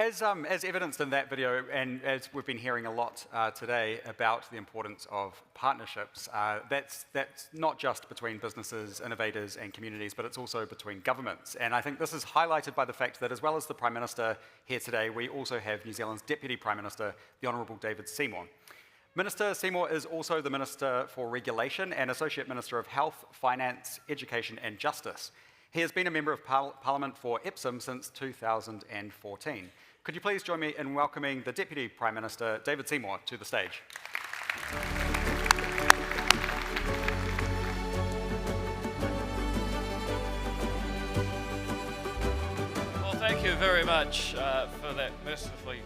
As evidenced in that video, and as we've been hearing a lot today about the importance of partnerships, that's not just between businesses, innovators and communities, but it's also between governments. And I think this is highlighted by the fact that as well as the Prime Minister here today, we also have New Zealand's Deputy Prime Minister, the Honourable David Seymour. Minister Seymour is also the Minister for Regulation and Associate Minister of Health, Finance, Education and Justice. He has been a Member of Parliament for Epsom since 2014. Could you please join me in welcoming the Deputy Prime Minister, David Seymour, to the stage? Well, thank you very much for that mercifully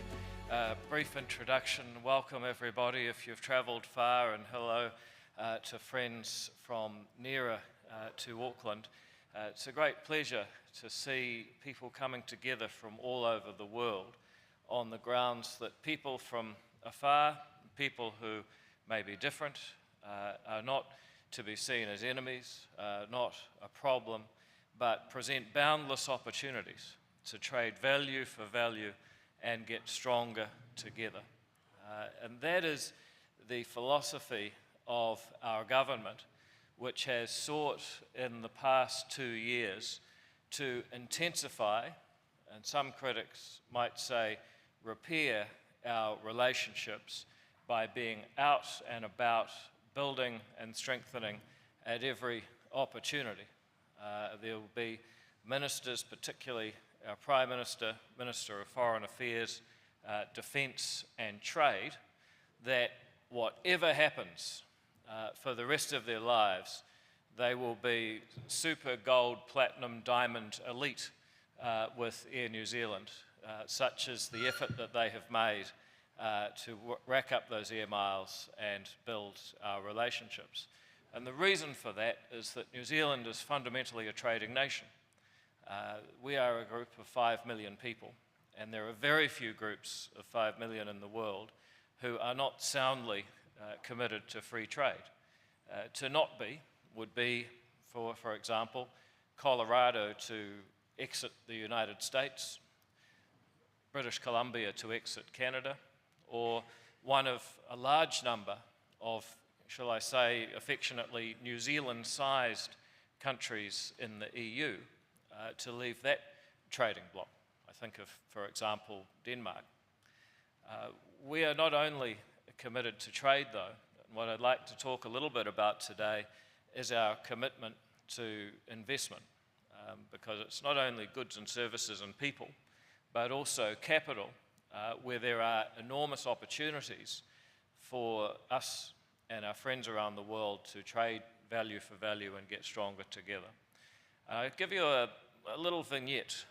brief introduction. Welcome everybody if you've travelled far, and hello to friends from nearer to Auckland. It's a great pleasure to see people coming together from all over the world on the grounds that people from afar, people who may be different, are not to be seen as enemies, not a problem, but present boundless opportunities to trade value for value and get stronger together. And that is the philosophy of our government, which has sought in the past 2 years to intensify, and some critics might say repair, our relationships by being out and about, building and strengthening at every opportunity. There will be ministers, particularly our Prime Minister, Minister of Foreign Affairs, Defence and Trade, that whatever happens for the rest of their lives, they will be super gold, platinum, diamond elite with Air New Zealand, such as the effort that they have made to rack up those air miles and build our relationships. And the reason for that is that New Zealand is fundamentally a trading nation. We are a group of 5 million people, and there are very few groups of 5 million in the world who are not soundly committed to free trade. To not be would be, for example, Colorado to exit the United States, British Columbia to exit Canada, or one of a large number of, shall I say, affectionately New Zealand-sized countries in the EU to leave that trading bloc. I think of, for example, Denmark. We are not only committed to trade, though. What I'd like to talk a little bit about today is our commitment to investment, because it's not only goods and services and people, but also capital, where there are enormous opportunities for us and our friends around the world to trade value for value and get stronger together. I'll give you a little vignette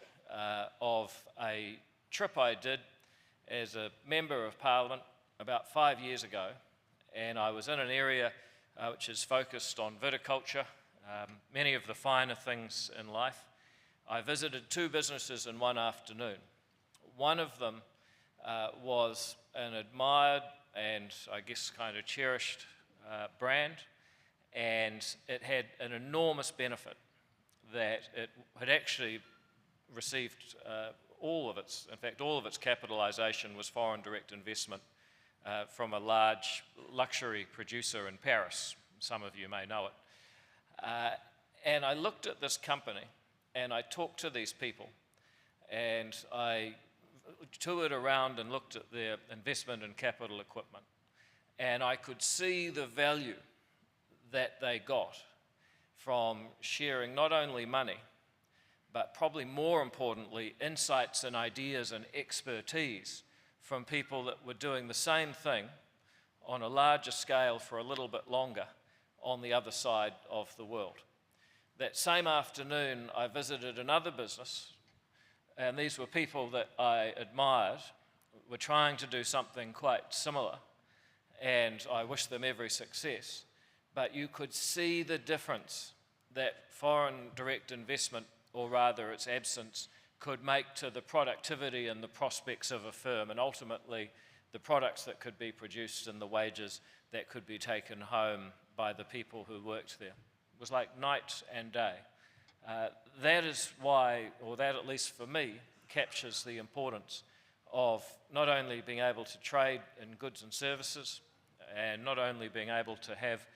of a trip I did as a Member of Parliament about 5 years ago, and I was in an area which is focused on viticulture, many of the finer things in life. I visited 2 businesses in one afternoon. One of them was an admired and I guess kind of cherished brand, and it had an enormous benefit that it had actually received all of its capitalization was foreign direct investment from a large luxury producer in Paris. Some of you may know it. And I looked at this company and I talked to these people, and I toured around and looked at their investment in capital equipment, and I could see the value that they got from sharing not only money, but probably more importantly, insights and ideas and expertise from people that were doing the same thing on a larger scale for a little bit longer on the other side of the world. That same afternoon, I visited another business, and these were people that I admired, were trying to do something quite similar, and I wish them every success. But you could see the difference that foreign direct investment, or rather its absence, could make to the productivity and the prospects of a firm, and ultimately the products that could be produced and the wages that could be taken home by the people who worked there. It was like night and day. That is why, or that at least for me, captures the importance of not only being able to trade in goods and services, and not only being able to have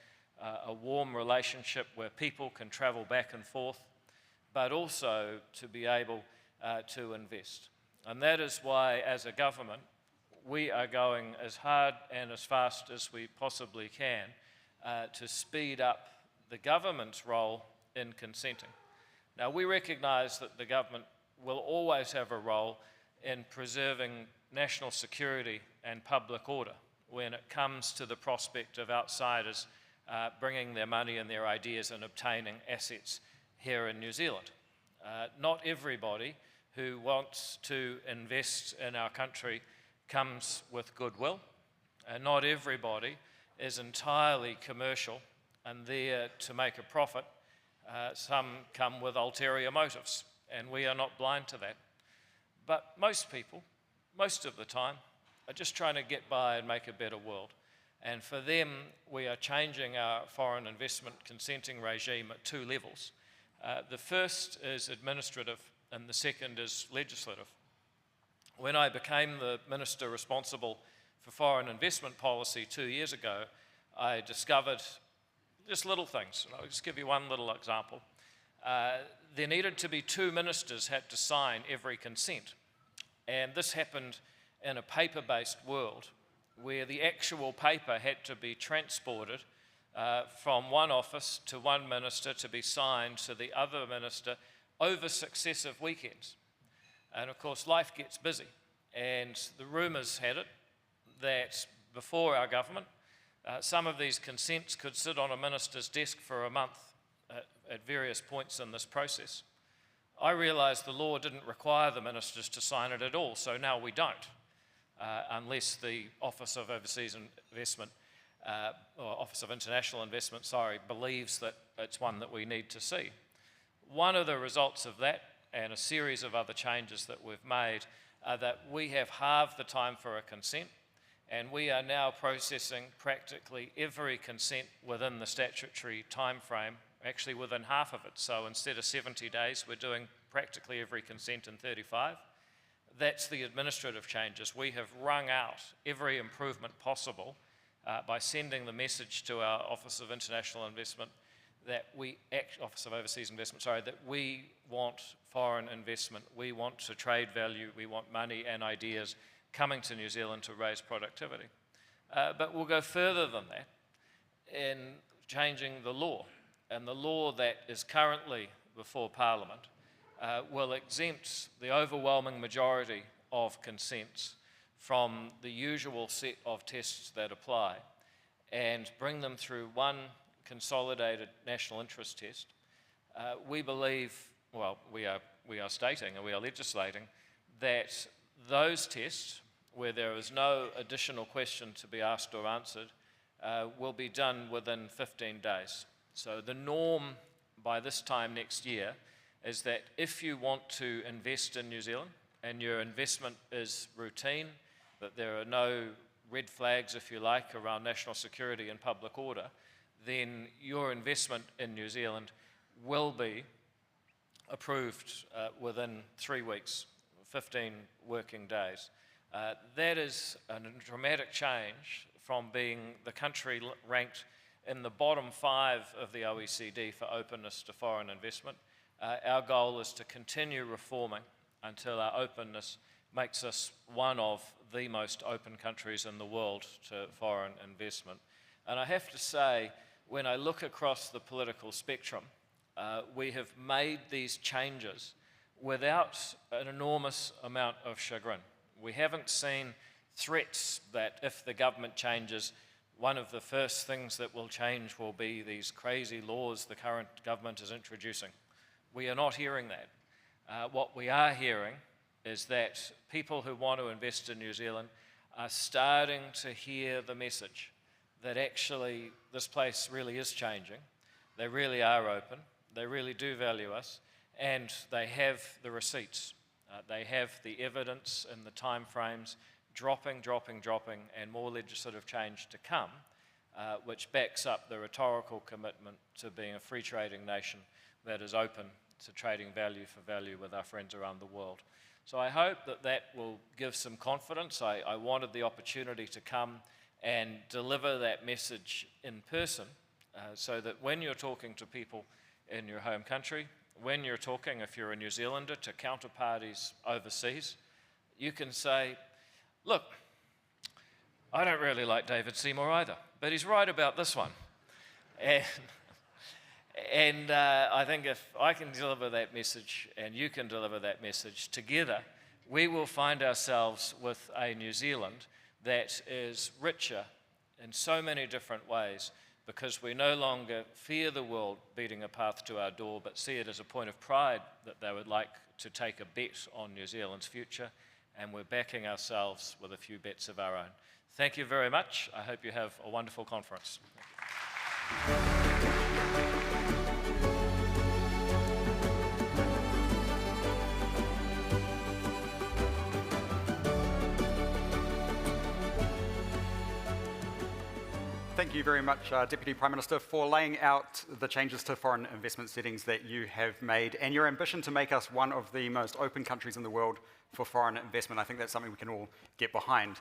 a warm relationship where people can travel back and forth, but also to be able to invest. And that is why, as a government, we are going as hard and as fast as we possibly can to speed up the government's role in consenting. Now, we recognise that the government will always have a role in preserving national security and public order when it comes to the prospect of outsiders bringing their money and their ideas and obtaining assets here in New Zealand. Not everybody who wants to invest in our country comes with goodwill, and not everybody is entirely commercial and there to make a profit. Some come with ulterior motives, and we are not blind to that. But most people, most of the time, are just trying to get by and make a better world. And for them, we are changing our foreign investment consenting regime at two levels. The first is administrative, and the second is legislative. When I became the minister responsible for foreign investment policy 2 years ago, I discovered just little things. I'll just give you one little example. There needed to be 2 ministers had to sign every consent. And this happened in a paper-based world where the actual paper had to be transported from one office to one minister to be signed to the other minister over successive weekends. And of course, life gets busy. And the rumours had it that before our government, some of these consents could sit on a minister's desk for a month at various points in this process. I realised the law didn't require the ministers to sign it at all, so now we don't, unless the Office of Overseas Investment, or Office of International Investment, believes that it's one that we need to see. One of the results of that, and a series of other changes that we've made, are that we have halved the time for a consent, and we are now processing practically every consent within the statutory time frame, actually within half of it. So instead of 70 days, we're doing practically every consent in 35. That's the administrative changes. We have wrung out every improvement possible by sending the message to our Office of International Investment that Office of Overseas Investment, that we want foreign investment, we want to trade value, we want money and ideas coming to New Zealand to raise productivity. But we'll go further than that in changing the law. And the law that is currently before Parliament will exempt the overwhelming majority of consents from the usual set of tests that apply and bring them through one consolidated national interest test. We believe, we are stating and we are legislating that those tests, where there is no additional question to be asked or answered, will be done within 15 days. So the norm by this time next year is that if you want to invest in New Zealand and your investment is routine, that there are no red flags, if you like, around national security and public order, then your investment in New Zealand will be approved within 3 weeks, 15 working days. That is a dramatic change from being the country ranked in the bottom 5 of the OECD for openness to foreign investment. Our goal is to continue reforming until our openness makes us one of the most open countries in the world to foreign investment. And I have to say, when I look across the political spectrum, we have made these changes without an enormous amount of chagrin. We haven't seen threats that if the government changes, one of the first things that will change will be these crazy laws the current government is introducing. We are not hearing that. What we are hearing is that people who want to invest in New Zealand are starting to hear the message that actually this place really is changing. They really are open. They really do value us. And they have the receipts. They have the evidence and the time frames dropping, and more legislative change to come, which backs up the rhetorical commitment to being a free trading nation that is open to trading value for value with our friends around the world. So I hope that that will give some confidence. I wanted the opportunity to come and deliver that message in person so that when you're talking to people in your home country, when you're talking, if you're a New Zealander, to counterparties overseas, you can say, look, I don't really like David Seymour either, but he's right about this one. And I think if I can deliver that message and you can deliver that message together, we will find ourselves with a New Zealand that is richer in so many different ways, because we no longer fear the world beating a path to our door, but see it as a point of pride that they would like to take a bet on New Zealand's future, and we're backing ourselves with a few bets of our own. Thank you very much. I hope you have a wonderful conference. Thank you very much, Deputy Prime Minister, for laying out the changes to foreign investment settings that you have made and your ambition to make us one of the most open countries in the world for foreign investment. I think that's something we can all get behind.